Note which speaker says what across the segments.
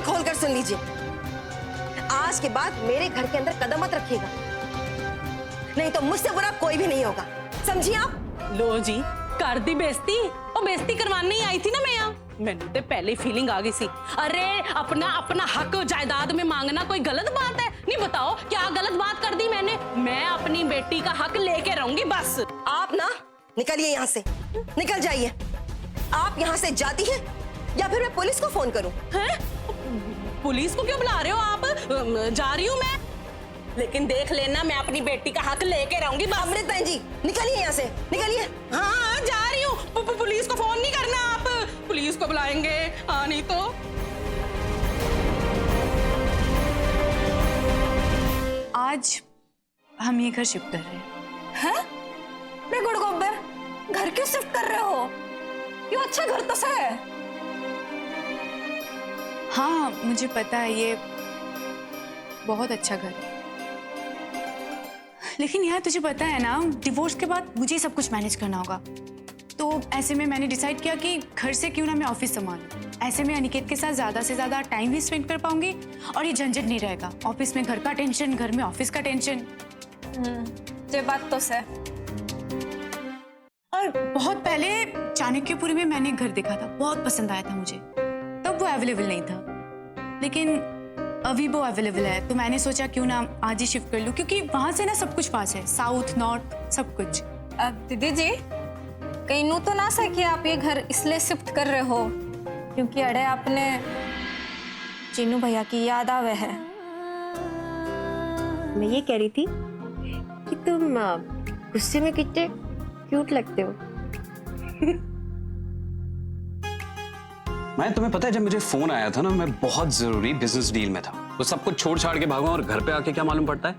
Speaker 1: कान खोल कर सुन लीजिए, आज के बाद मेरे घर के अंदर कदम मत रखिएगा, नहीं तो मुझसे बुरा कोई भी नहीं होगा, समझिए आप।
Speaker 2: लो जी, कर दी बेइज्जती। और बेइज्जती करवाने ही आई थी ना मैं यहाँ। मैंने तो पहले फीलिंग आ गई सी। अरे अपना अपना हक जायदाद में मांगना कोई गलत बात है? नहीं, बताओ क्या गलत बात कर दी मैंने? मैं अपनी बेटी का हक लेके रहूंगी बस।
Speaker 1: आप ना निकलिए यहाँ से, निकल जाइए। आप यहाँ से जाती हैं या फिर मैं पुलिस को फोन करूं?
Speaker 2: हैं? पुलिस को क्यों बुला रहे हो आप? जा रही हूँ मैं, लेकिन देख लेना मैं अपनी बेटी का हक लेके रहूंगी बस।
Speaker 1: अमृत बहन जी निकलिए यहाँ से, निकलिए।
Speaker 2: हाँ जा रही हूँ। पुलिस को फोन नहीं करना आप, पुलिस को बुलाएंगे। हाँ नहीं तो।
Speaker 3: आज हम ये घर शिफ्ट कर रहे हैं।
Speaker 1: हैं? मैं गुड़गोबर घर क्यों शिफ्ट कर रहे हो? क्यों, अच्छा घर तो है।
Speaker 3: हाँ मुझे पता है, ये बहुत अच्छा घर है, लेकिन यार तुझे पता है ना, डिवोर्स के बाद मुझे सब कुछ मैनेज करना होगा। तो ऐसे में मैंने डिसाइड किया कि घर से क्यों ना मैं ऑफिस संभालूं। ऐसे में अनिकेत के साथ ज्यादा से ज्यादा टाइम भी स्पेंड कर पाऊंगी और ये झंझट नहीं रहेगा। ऑफिस में घर का टेंशन, घर में ऑफिस का टेंशन।
Speaker 4: ये बात तो है।
Speaker 3: और बहुत पहले चाणक्यपुरी में मैंने एक घर देखा था, बहुत पसंद आया था मुझे। तब वो अवेलेबल नहीं था, लेकिन अभी वो अवेलेबल है। तो मैंने सोचा क्यों ना आज ही शिफ्ट कर लूं, क्योंकि वहां से ना सब कुछ पास है, साउथ नॉर्थ सब कुछ।
Speaker 4: दीदी जी, कहीं नू तो ना सके कि आप ये घर इसलिए शिफ्ट कर रहे हो क्योंकि अड़े आपने चीनू भैया की याद आवे है?
Speaker 5: मैं ये कह रही थी कि तुम गुस्से में कितने क्यूट लगते हो।
Speaker 6: मैं, तुम्हें पता है जब मुझे फोन आया था ना, मैं बहुत जरूरी बिजनेस डील में था, तो सब कुछ छोड़ छाड़ के भागा और घर पे आके क्या मालूम पड़ता है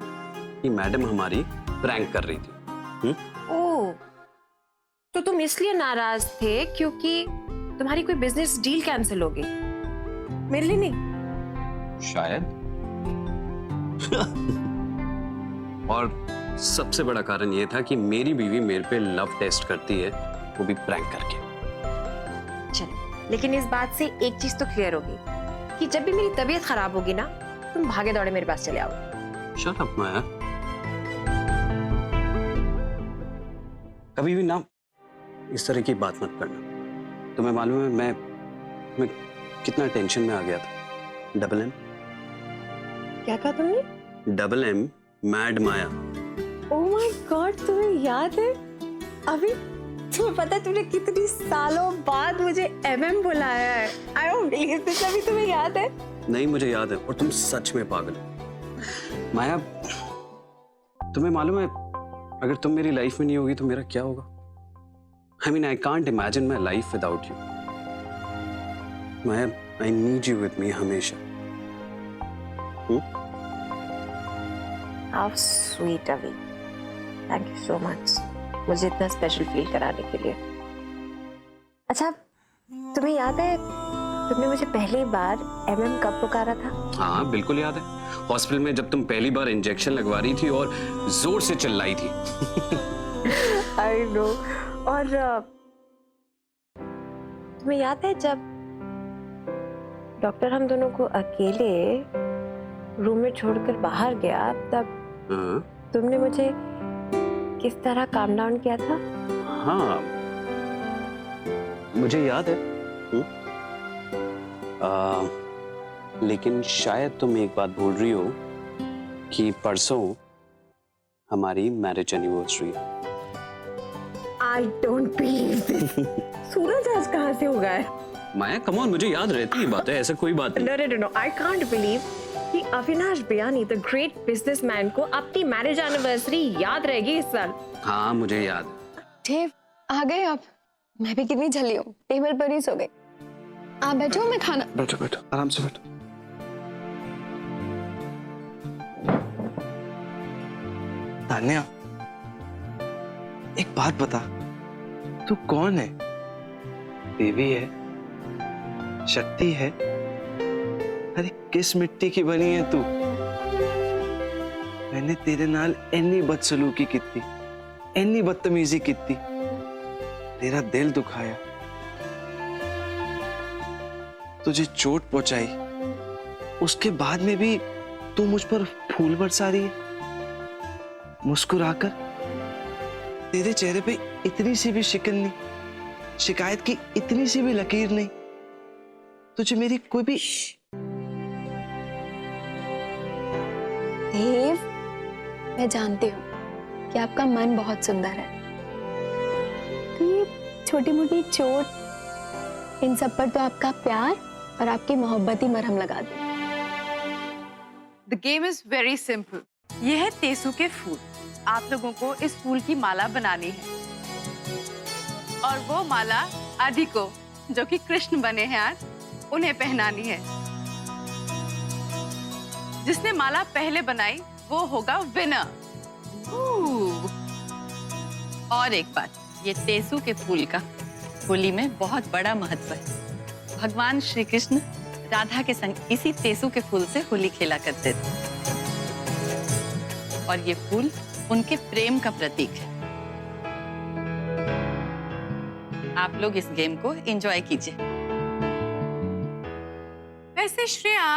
Speaker 6: कि मैडम हमारी प्रैंक कर रही थी।
Speaker 5: ओह, तो तुम इसलिए नाराज थे क्योंकि तुम्हारी कोई बिजनेस डील कैंसिल हो गई, मेरे लिए नहीं?
Speaker 6: शायद। और सबसे बड़ा कारण यह था कि मेरी बीवी मेरे पे लव टेस्ट करती है, वो भी प्रैंक करके।
Speaker 5: चलो, लेकिन इस बात से एक चीज तो क्लियर होगी कि जब भी मेरी तबीयत खराब होगी ना, तुम भागे दौड़े मेरे पास चले आओ।
Speaker 6: शट अप माया, कभी भी ना इस तरह की बात मत करना। तुम्हें मालूम है मैं कितना टेंशन में आ गया था। Double M.
Speaker 5: क्या कहा तुमने?
Speaker 6: Double M, mad Maya.
Speaker 5: Oh my god, तुम्हें याद है? अभी तुम्हें पता है तुमने कितनी सालों बाद मुझे एमएम बुलाया है। I don't believe this. अभी तुम्हें याद है?
Speaker 6: नहीं, मुझे याद है, और तुम सच में पागल हो। माया, तुम्हें मालूम है अगर तुम मेरी लाइफ में नहीं होगी तो मेरा क्या होगा? I mean, I can't imagine my life without you. Maya, I need you with me हमेशा।
Speaker 5: How sweet of you. Thank you so much. मुझे इतना स्पेशल फील कराने के लिए। अच्छा, तुम्हें याद है तुमने मुझे पहली बार एमएम कब पुकारा था?
Speaker 6: हाँ बिल्कुल याद है, हॉस्पिटल में जब तुम पहली बार इंजेक्शन लगवा रही थी और जोर से चिल्लाई थी।
Speaker 5: I know. और तुम्हें याद है जब डॉक्टर हम दोनों को अकेले रूम में छोड़कर बाहर गया, तब तुमने मुझे किस तरह काम डाउन किया था?
Speaker 6: हाँ मुझे याद है। लेकिन शायद तुम एक बात भूल रही हो कि परसों हमारी मैरिज एनिवर्सरी है।
Speaker 5: I don't believe this. सूरज आज कहाँ से होगा?
Speaker 6: माया कम ऑन, मुझे याद रहती है बातें, ऐसा कोई बात नहीं।
Speaker 5: No. I can't believe कि Avinash Biyani the great businessman को अपनी मैरिज एनिवर्सरी याद रहेगी इस साल।
Speaker 6: हाँ मुझे याद है।
Speaker 7: देव आ गए आप? मैं भी कितनी जल्दी हूँ, टेबल पर ही सो गई। आप बैठो, मैं खाना।
Speaker 8: बैठो बैठो, आराम से बैठो। तान्या, एक बात बता, तू कौन है? देवी है? शक्ति है? अरे किस मिट्टी की बनी है तू? मैंने तेरे नाल इन्नी बदसलूकी की, इन्नी बदतमीजी की, तेरा दिल दुखाया, तुझे चोट पहुंचाई, उसके बाद में भी तू मुझ पर फूल बरसा रही है मुस्कुराकर। तेरे चेहरे पे इतनी सी भी शिकन नहीं, शिकायत की इतनी सी भी लकीर नहीं। तुझे मेरी कोई भी
Speaker 7: देव, मैं जानती हूँ कि आपका मन बहुत सुंदर है, तो ये छोटी मोटी चोट, इन सब पर तो आपका प्यार और आपकी मोहब्बत ही मरहम लगा दे।
Speaker 3: The game is very simple. ये है तेसु के फूल। आप लोगों को इस फूल की माला बनानी है और वो माला आदि को, जो कि कृष्ण बने हैं आज, उन्हें पहनानी है। जिसने माला पहले बनाई वो होगा विनर।
Speaker 9: और एक बात, ये तेसु के फूल का होली में बहुत बड़ा महत्व है। भगवान श्री कृष्ण राधा के संग इसी तेसु के फूल से होली खेला करते थे और ये फूल उनके प्रेम का प्रतीक है। आप लोग इस गेम को एंजॉय कीजिए।
Speaker 3: वैसे श्रेया,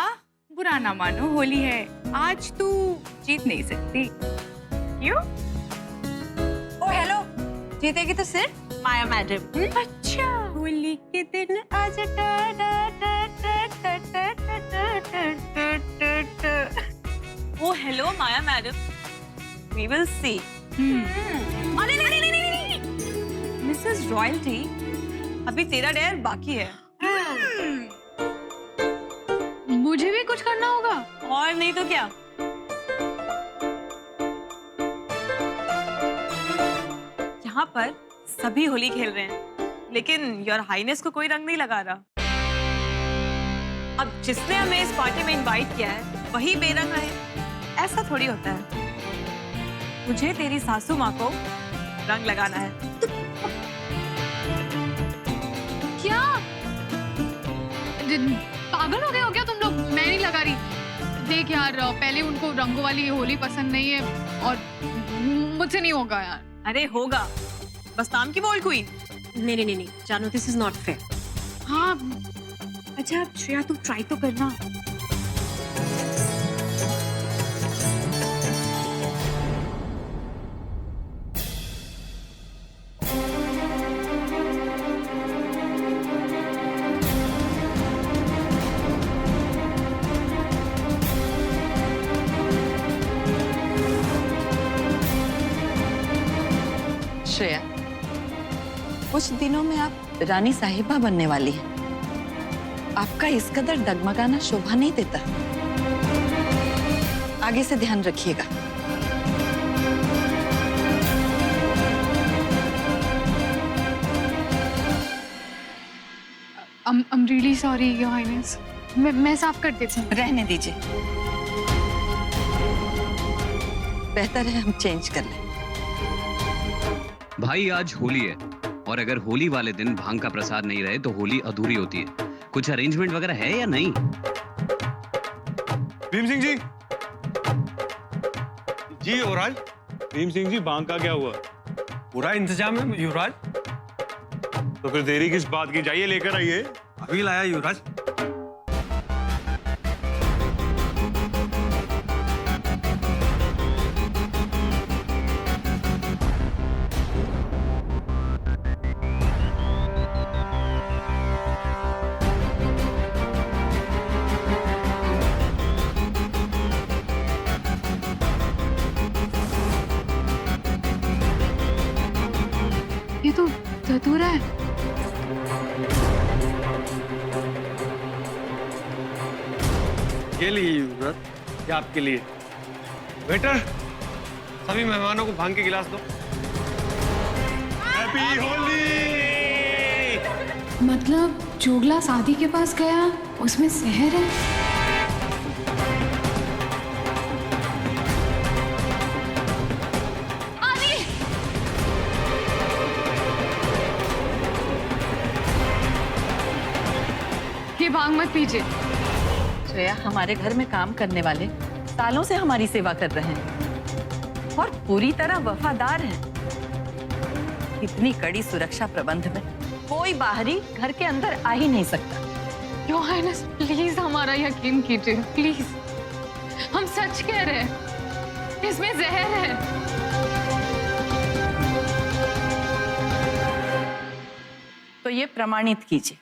Speaker 3: बुरा ना मानो, होली है, आज तू जीत नहीं सकती। क्यों?
Speaker 4: ओ हेलो, जीतेगी तो सिर्फ माया मैडम।
Speaker 3: अच्छा, होली के दिन आज
Speaker 9: oh hello Maya madam, we will see.
Speaker 4: अरे नहीं,
Speaker 9: मिसेस रॉयल्टी, अभी तेरा डेयर बाकी है।
Speaker 3: मुझे भी कुछ करना होगा।
Speaker 9: और नहीं तो क्या। यहाँ पर सभी होली खेल रहे हैं, लेकिन योर हाईनेस को कोई रंग नहीं लगा रहा। अब जिसने हमें इस पार्टी में इनवाइट किया है वही बेरंग रहे, ऐसा थोड़ी होता है। मुझे तेरी सासू माँ को रंग लगाना है।
Speaker 3: क्या पागल हो गए हो क्या तुम लोग? मैं नहीं लगा रही। देख यार, पहले उनको रंगों वाली होली पसंद नहीं है और मुझसे नहीं होगा यार।
Speaker 9: अरे होगा, बस नाम की बोल कोई। नहीं जानू, दिस इज नॉट फेयर।
Speaker 3: हाँ, अच्छा श्रेया, तुम ट्राई तो करना।
Speaker 9: श्रेया, कुछ दिनों में आप रानी साहिबा बनने वाली हैं। आपका इस कदर डगमगाना शोभा नहीं देता। आगे से ध्यान रखिएगा।
Speaker 3: I'm really sorry, Your Highness. मैं साफ कर देती हूँ।
Speaker 9: रहने दीजिए, बेहतर है हम चेंज कर लें।
Speaker 6: भाई आज होली है और अगर होली वाले दिन भांग का प्रसाद नहीं रहे तो होली अधूरी होती है। कुछ अरेंजमेंट वगैरह है या नहीं?
Speaker 10: भीम सिंह जी, जी युवराज। भीम सिंह जी, भांग का क्या हुआ? पूरा इंतजाम है युवराज। तो फिर देरी किस बात की? जाइए लेकर आइए। अभी लाया युवराज।
Speaker 3: ये तो धतूरा है।
Speaker 10: ये लीजिए युवराज, ये आपके लिए। वेटर, सभी मेहमानों को भांग के गिलास दो। हैप्पी होली।
Speaker 3: मतलब जो ग्लास आदि के पास गया उसमें जहर है। ये भांग मत पीजिए।
Speaker 9: श्रेया, हमारे घर में काम करने वाले सालों से हमारी सेवा कर रहे हैं और पूरी तरह वफादार हैं। इतनी कड़ी सुरक्षा प्रबंध में कोई बाहरी घर के अंदर आ ही नहीं सकता।
Speaker 11: योर हाइनेस प्लीज हमारा यकीन कीजिए प्लीज, हम सच कह रहे हैं, इसमें जहर है।
Speaker 9: तो ये प्रमाणित कीजिए।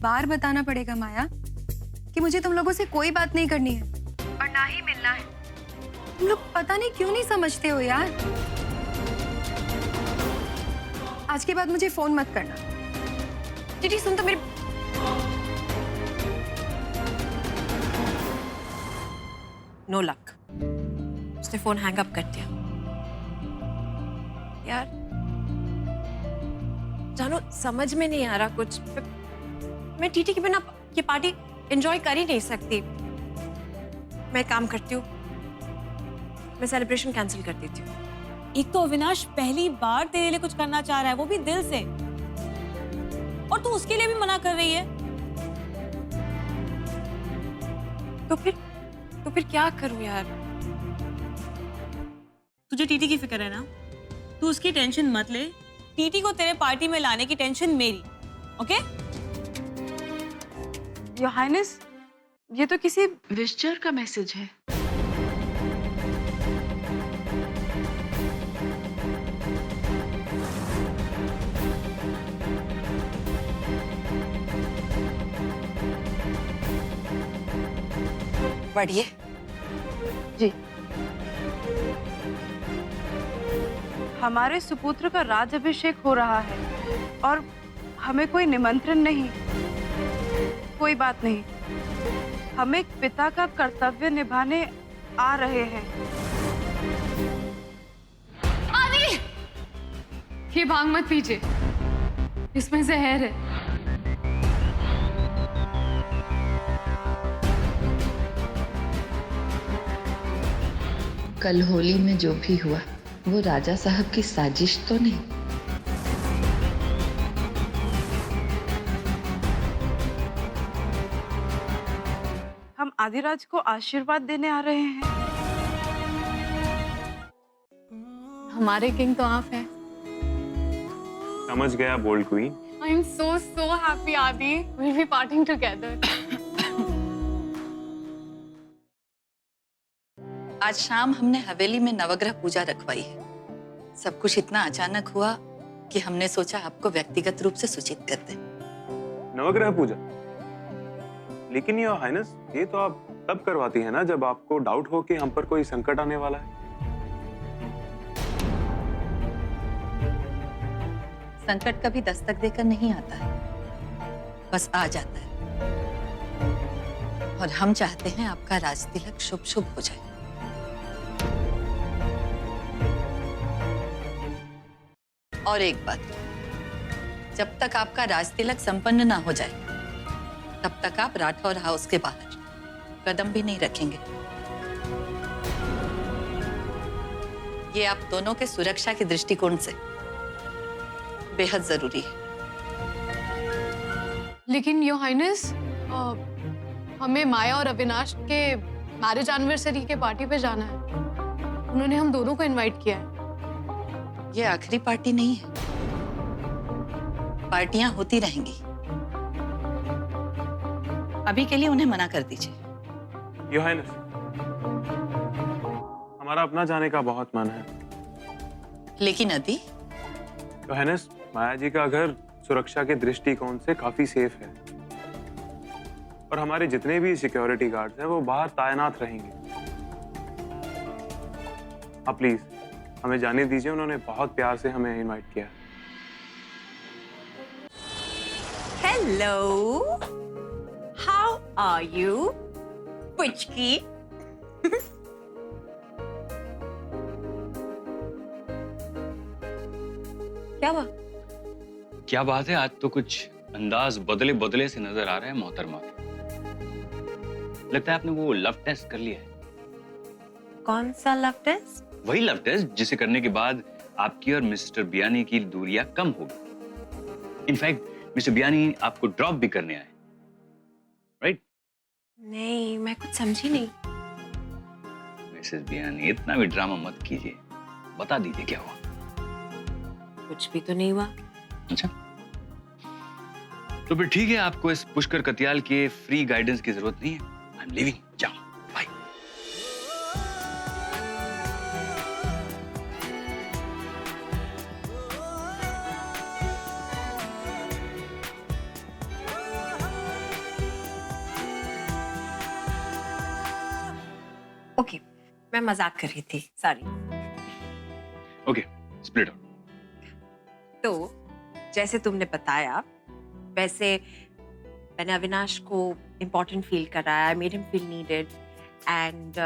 Speaker 1: बार बताना पड़ेगा माया कि मुझे तुम लोगों से कोई बात नहीं करनी है और ना ही मिलना है। तुम लोग पता नहीं क्यों नहीं समझते हो यार। आज के बाद मुझे फोन मत करना। टीटी सुन तो मेरी।
Speaker 5: नो लक, उसने फोन हैंग अप कर दिया। यार जानो समझ में नहीं आ रहा कुछ। मैं टीटी के बिना ये पार्टी एंजॉय कर ही नहीं सकती। मैं काम करती हूँ, मैं सेलिब्रेशन कैंसिल कर देती हूँ।
Speaker 12: एक तो अविनाश पहली बार तेरे लिए कुछ करना चाह रहा है, वो भी दिल से, और तू उसके लिए भी मना कर रही है।
Speaker 5: तो फिर क्या करूँ यार?
Speaker 12: तुझे टीटी की फिक्र है ना, तू उसकी टेंशन मत ले। टीटी को तेरे पार्टी में लाने की टेंशन मेरी, ओके?
Speaker 3: योर हाइनेस, ये तो किसी
Speaker 11: विजिटर का मैसेज है।
Speaker 9: बढ़िए।
Speaker 3: जी, हमारे सुपुत्र का राज अभिषेक हो रहा है और हमें कोई निमंत्रण नहीं। कोई बात नहीं, हम एक पिता का कर्तव्य निभाने आ रहे हैं।
Speaker 11: आदि, ये भांग मत पीजिए, इसमें जहर है।
Speaker 13: कल होली में जो भी हुआ वो राजा साहब की साजिश तो नहीं?
Speaker 3: हम आदिराज को आशीर्वाद देने आ रहे हैं।
Speaker 11: हमारे किंग तो आप हैं।
Speaker 10: समझ गया bold queen.
Speaker 11: I am so happy Aadi, we'll be partying together.
Speaker 9: आज शाम हमने हवेली में नवग्रह पूजा रखवाई है। सब कुछ इतना अचानक हुआ कि हमने सोचा आपको व्यक्तिगत रूप से सूचित कर दें।
Speaker 10: नवग्रह पूजा? लेकिन योर हाइनेस, ये तो आप तब करवाती है ना जब आपको डाउट हो कि हम पर कोई संकट आने वाला है।
Speaker 9: संकट कभी दस्तक देकर नहीं आता है, बस आ जाता है। और हम चाहते हैं आपका राज तिलक शुभ शुभ हो जाए। और एक बात, जब तक आपका राज तिलक संपन्न ना हो जाए तब तक आप राठौर हाउस के बाहर कदम भी नहीं रखेंगे। ये आप दोनों के सुरक्षा के दृष्टिकोण से बेहद जरूरी है।
Speaker 11: लेकिन योर हाइनेस, हमें माया और अविनाश के मैरिज एनिवर्सरी के पार्टी पे जाना है। उन्होंने हम दोनों को इनवाइट किया है।
Speaker 9: ये आखिरी पार्टी नहीं है, पार्टियां होती रहेंगी। अभी के लिए उन्हें मना कर दीजिए।
Speaker 10: योर हाइनेस, हमारा अपना जाने का बहुत मन है।
Speaker 9: लेकिन अदी,
Speaker 10: योर हाइनेस, माया जी का घर सुरक्षा के दृष्टिकोण से काफी सेफ है और हमारे जितने भी सिक्योरिटी गार्ड्स हैं वो बाहर तैनात रहेंगे। आप प्लीज हमें जाने दीजिए, उन्होंने बहुत प्यार से हमें इनवाइट किया।
Speaker 9: Hello, how are you Puchki? क्या हुआ?
Speaker 14: क्या बात है, आज तो कुछ अंदाज बदले बदले से नजर आ रहा है मोहतरमा। लगता है आपने वो लव टेस्ट कर लिया है।
Speaker 9: कौन सा लव टेस्ट?
Speaker 14: वही लव टेस्ट जिसे करने के बाद आपकी और मिस्टर बियानी की दूरियां कम होगी। इनफैक्ट मिस्टर बियानी आपको ड्रॉप भी करने आए, राइट?
Speaker 9: नहीं, मैं कुछ समझी नहीं।
Speaker 14: मिसेस बियानी, इतना भी ड्रामा मत कीजिए, बता दीजिए क्या हुआ।
Speaker 9: कुछ भी तो नहीं हुआ।
Speaker 14: अच्छा, तो फिर ठीक है, आपको इस पुष्कर कतियाल के फ्री गाइडेंस की जरूरत नहीं है। आई एम लिविंग, जाओ, बाय।
Speaker 9: ओके, मैं मजाक कर रही थी, सॉरी।
Speaker 14: Okay, split up.
Speaker 9: तो जैसे तुमने बताया वैसे मैंने अविनाश को इम्पोर्टेंट फील कराया, I made him feel needed and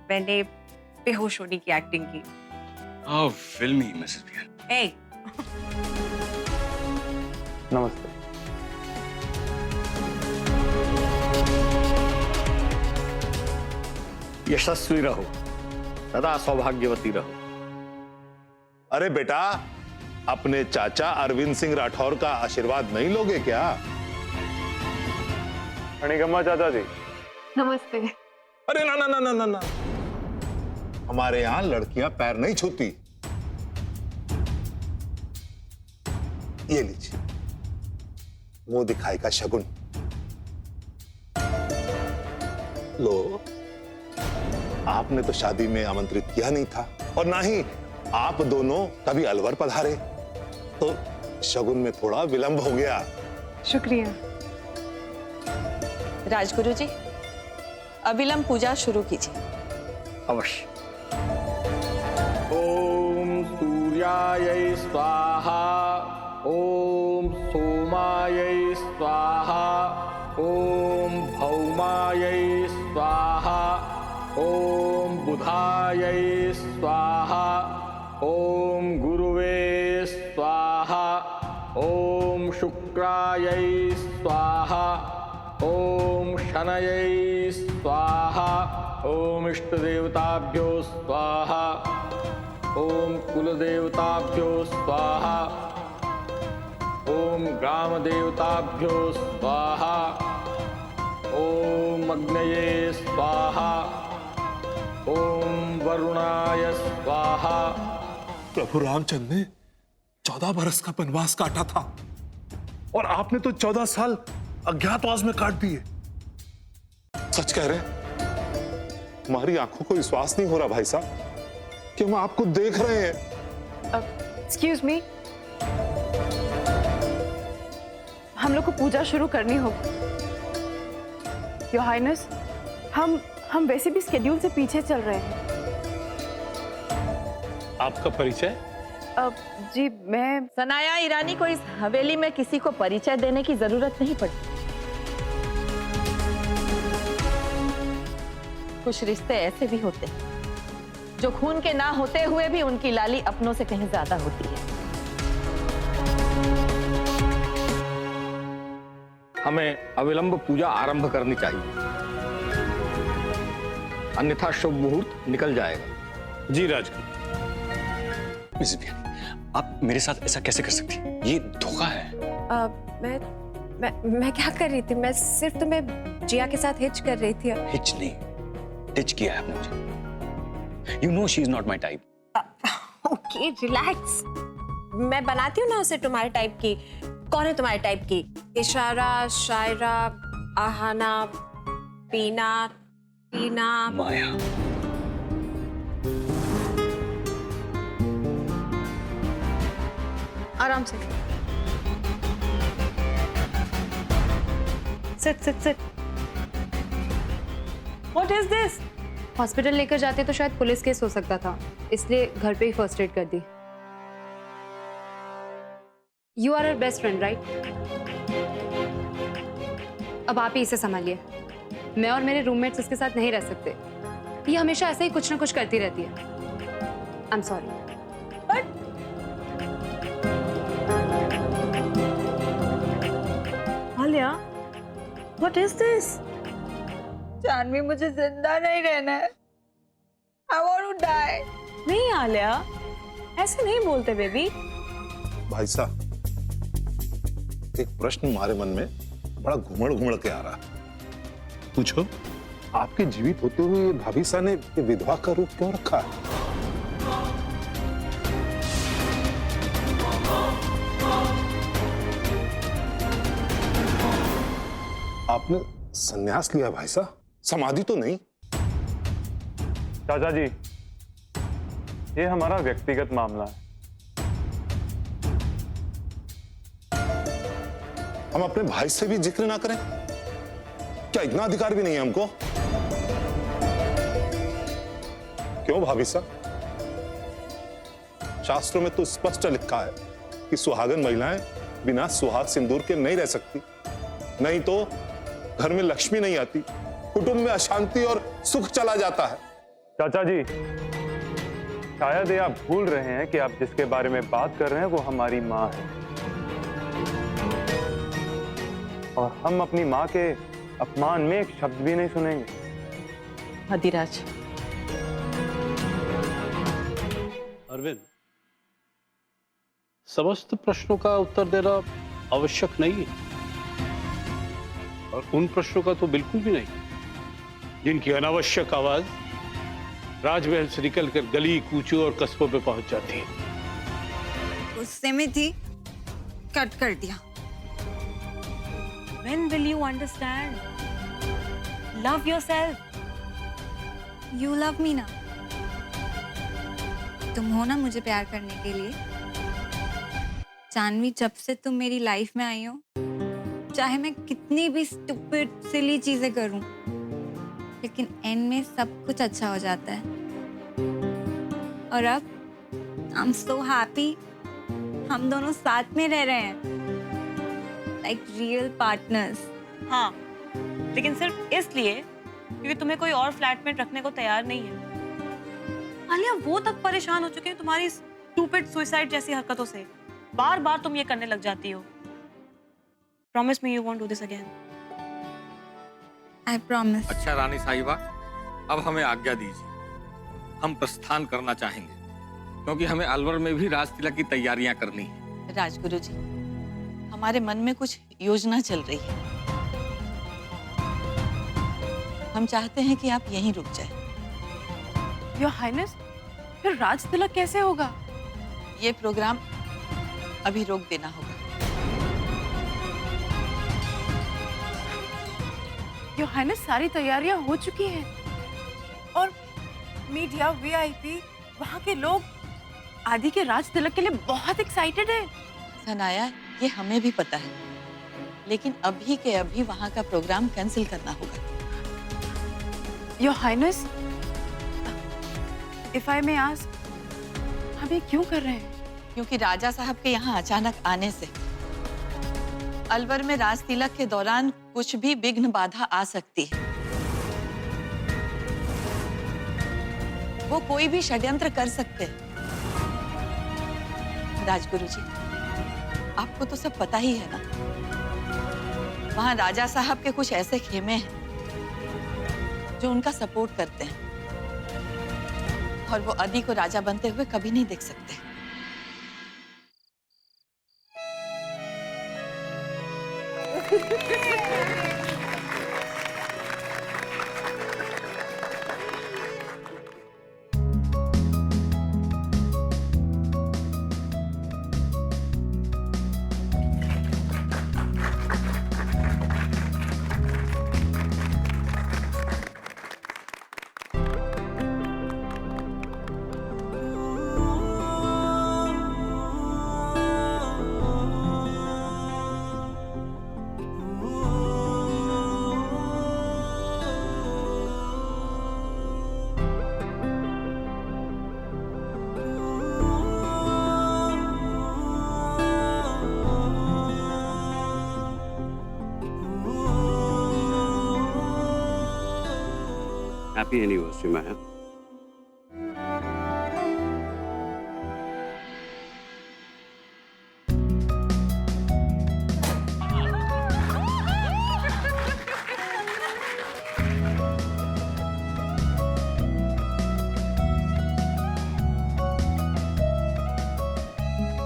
Speaker 9: मैंने बेहोश होने की एक्टिंग की।
Speaker 14: हाउ फिल्मी मिसेस बियानी।
Speaker 9: ए,
Speaker 10: नमस्ते।
Speaker 15: यशस्वी रहो, सदा सौभाग्यवती रहो।
Speaker 16: अरे बेटा, अपने चाचा अरविंद सिंह राठौर का आशीर्वाद नहीं लोगे क्या?
Speaker 10: अणिगम्मा चाचा जी।
Speaker 1: नमस्ते।
Speaker 16: अरे ना ना ना ना ना ना, हमारे यहां लड़कियां पैर नहीं छूती। ये लीजिए, मुंह दिखाई का शगुन लो। आपने तो शादी में आमंत्रित किया नहीं था और ना ही आप दोनों कभी अलवर पधारे, तो शगुन में थोड़ा विलंब हो गया।
Speaker 1: शुक्रिया।
Speaker 9: राजगुरु जी, अविलंब पूजा शुरू कीजिए।
Speaker 15: अवश्य। ओम सूर्याय स्वाहा, ओम सोमाय स्वाहा, ओम भौमाय स्वाहा, ओम बुधाय स्वाहा, ओम गुरुवे स्वाहा, ओम शुक्राय स्वाहा, ओम शनये स्वाहा, ओम इष्ट देवताभ्यो स्वाहा, ओम कुल देवताभ्यो स्वाहा, ओम ग्राम देवताभ्यो स्वाहा, ओम अग्नये स्वाहा, ओम वरुणाय स्वाहा।
Speaker 16: प्रभु रामचंद्र ने 14 बरस का वनवास काटा था और आपने तो 14 साल अज्ञातवास में काट दिए। सच कह रहे हैं? हमारी आंखों को विश्वास नहीं हो रहा भाई साहब कि हम आपको देख रहे हैं।
Speaker 3: एक्सक्यूज मी, हम लोग को पूजा शुरू करनी होगी। योर हाइनेस, हम वैसे भी स्केड्यूल से पीछे चल रहे हैं।
Speaker 16: आपका परिचय?
Speaker 3: जी, मैं
Speaker 9: सनाया ईरानी को इस हवेली में किसी को परिचय देने की जरूरत नहीं पड़ती। कुछ रिश्ते ऐसे भी होते हैं जो खून के ना होते हुए भी उनकी लाली अपनों से कहीं ज्यादा होती है।
Speaker 15: हमें अविलंब पूजा आरंभ करनी चाहिए, अन्यथा शुभ मुहूर्त निकल जाएगा।
Speaker 16: जी राजगुरु।
Speaker 14: मिसेस बियानी, आप मेरे साथ ऐसा कैसे कर सकती हैं? ये धोखा है।
Speaker 5: मैं क्या कर रही थी? मैं सिर्फ तुम्हें जिया के साथ हिच कर रही थी।
Speaker 14: हिच नहीं, टिच किया है आपने मुझे। You know she is not my type.
Speaker 5: Okay, relax. मैं बनाती हूँ ना उसे तुम्हारे टाइप की। कौन है तुम्हारे टाइप की? इशारा, शायरा, आहाना, पीना, टीना,
Speaker 14: माया।
Speaker 3: आराम से sit sit sit. What is this?
Speaker 11: Hospital लेकर जाते तो शायद पुलिस केस हो सकता था, इसलिए घर पे ही फर्स्ट एड कर दी। You are our best friend right? अब आप ही इसे संभालिए। मैं और मेरे रूममेट्स इसके साथ नहीं रह सकते। ये हमेशा ऐसे ही कुछ ना कुछ करती रहती है। I am sorry.
Speaker 12: Alia, what is this?
Speaker 4: Janhvi, मुझे जिंदा नहीं रहना है। I want to die.
Speaker 12: नहीं आलिया, ऐसे नहीं बोलते बेबी।
Speaker 16: भाई साहब, एक प्रश्न हमारे मन में बड़ा घुमड़ घुमड़ के आ रहा है। पूछो, आपके जीवित होते हुए ये भाभी सा ने ये विधवा का रूप क्यों रखा है? आपने संन्यास लिया भाई साहब, समाधि तो नहीं?
Speaker 10: चाचा जी, ये हमारा व्यक्तिगत मामला है।
Speaker 16: हम अपने भाई से भी जिक्र ना करें? क्या इतना अधिकार भी नहीं है हमको? क्यों भाभी साहब? शास्त्रों में तो स्पष्ट लिखा है कि सुहागन महिलाएं बिना सुहाग सिंदूर के नहीं रह सकती, नहीं तो घर में लक्ष्मी नहीं आती, कुटुंब में अशांति और सुख चला जाता है।
Speaker 10: चाचा जी, शायद ये आप भूल रहे हैं कि आप जिसके बारे में बात कर रहे हैं वो हमारी माँ है, और हम अपनी माँ के अपमान में एक शब्द भी नहीं सुनेंगे।
Speaker 9: अधिराज,
Speaker 17: अरविंद, समस्त प्रश्नों का उत्तर देना आवश्यक नहीं है, और उन प्रश्नों का तो बिल्कुल भी नहीं जिनकी अनावश्यक आवाज राजमहल से निकलकर गली कूचों और कस्बों पे पहुंच जाती है।
Speaker 4: गुस्से में थी, कट कर दिया।
Speaker 12: When will you understand? Love yourself.
Speaker 4: You love me ना? तुम हो ना मुझे प्यार करने के लिए। जानवी, जब से तुम मेरी लाइफ में आई हो, चाहे मैं कितनी भी स्टूपिड सिली चीजें करूं, लेकिन एंड में सब कुछ अच्छा हो जाता है। और अब आई एम सो हैप्पी, हम दोनों साथ में रह रहे हैं, लाइक रियल पार्टनर्स।
Speaker 12: हाँ, लेकिन सिर्फ इसलिए क्योंकि तुम्हें कोई और फ्लैटमेट रखने को तैयार नहीं है। आलिया, वो तक परेशान हो चुके हैं तुम्हारी स्टूपिड सुसाइड जैसी हरकतों से। बार बार तुम ये करने लग जाती हो। Promise me you won't do this again.
Speaker 4: I promise.
Speaker 15: अच्छा रानी साहिबा, अब हमें आज्ञा दीजिए, हम प्रस्थान करना चाहेंगे, क्योंकि हमें अलवर में भी राज तिलक की तैयारियां करनी है।
Speaker 9: राजगुरु जी, हमारे मन में कुछ योजना चल रही है। हम चाहते हैं कि आप यहीं रुक जाएं।
Speaker 11: योर हाइनेस, फिर राज तिलक कैसे होगा?
Speaker 9: ये प्रोग्राम अभी रोक देना होगा।
Speaker 11: योर हाइनेस, सारी तैयारियां हो चुकी हैं और मीडिया, वीआईपी, वहाँ के लोग आदि के राज तिलक के लिए बहुत एक्साइटेड है।
Speaker 9: सनाया, ये हमें भी पता है, लेकिन अभी के अभी वहाँ का प्रोग्राम कैंसिल करना होगा।
Speaker 11: Your highness, if I may ask, हम ये क्यों कर रहे हैं?
Speaker 9: क्योंकि राजा साहब के यहाँ अचानक आने से अलवर में राज तिलक के दौरान कुछ भी विघ्न बाधा आ सकती है। वो कोई भी षड्यंत्र कर सकते हैं। राजगुरु जी, आपको तो सब पता ही है ना, वहां राजा साहब के कुछ ऐसे खेमे हैं जो उनका सपोर्ट करते हैं, और वो अदी को राजा बनते हुए कभी नहीं देख सकते।
Speaker 6: हैप्पी एनिवर्सरी माया।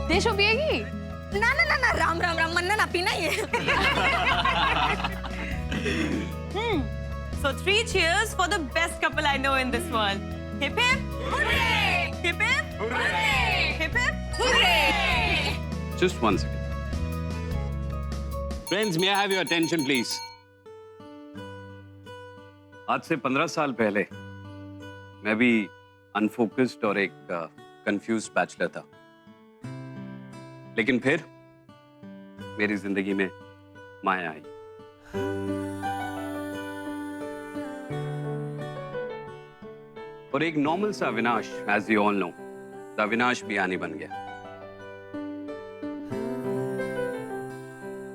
Speaker 3: देशो पिएगी?
Speaker 1: ना ना ना ना, राम राम राम, मन्ना ना पीना ये।
Speaker 12: So 3 cheers for the best couple I know in this world. Hip hip hooray! Hip hip hooray! Hip hip hooray!
Speaker 6: Just 1 second. Friends, may I have your attention, please? आज से 15 साल पहले मैं भी अनफोकस्ड और एक कंफ्यूज बैचलर था, लेकिन फिर मेरी जिंदगी में माया आई। और एक नॉर्मल सा Avinash, as you all know, the Avinash Biyani बन गया।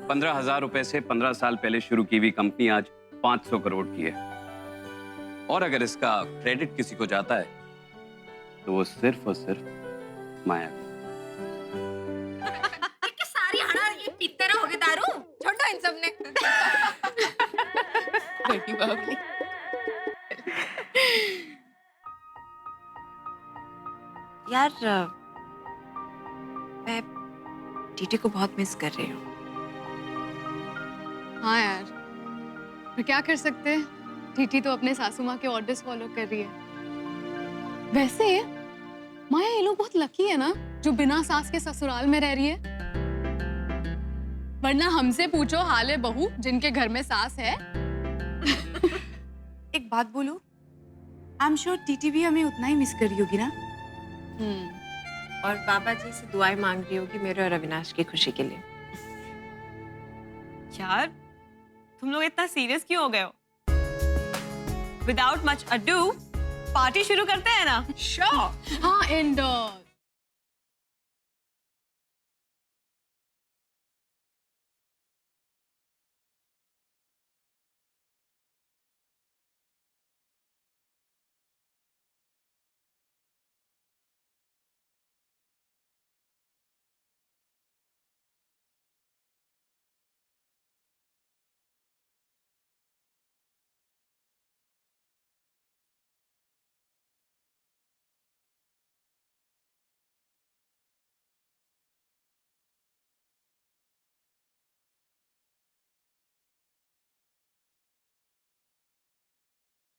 Speaker 6: 15,000 रुपए से 15 साल पहले शुरू की हुई कंपनी आज 500 करोड़ की है। और अगर इसका क्रेडिट किसी को जाता है तो वो सिर्फ और सिर्फ माया को।
Speaker 1: सारी हड़ा ये पीते रहोगे दारू, छोड़ो इन सब ने।
Speaker 9: यार मैं टीटी को बहुत मिस कर रही हूँ।
Speaker 3: हाँ यार, पर क्या कर सकते हैं, टीटी तो अपने सासू माँ के ऑर्डर्स फॉलो कर रही है। वैसे माया, ये लोग बहुत लकी है ना जो बिना सास के ससुराल में रह रही है, वरना हमसे पूछो हाले बहू जिनके घर में सास है।
Speaker 11: एक बात बोलूं, आई एम श्योर टीटी भी हमें उतना ही मिस कर रही होगी ना।
Speaker 5: और बाबा जी से दुआएं मांग रही होगी मेरे और अविनाश की खुशी के लिए।
Speaker 12: यार तुम लोग इतना सीरियस क्यों हो गए हो? विदाउट मच अडू पार्टी शुरू करते हैं ना?
Speaker 3: हाँ, एंड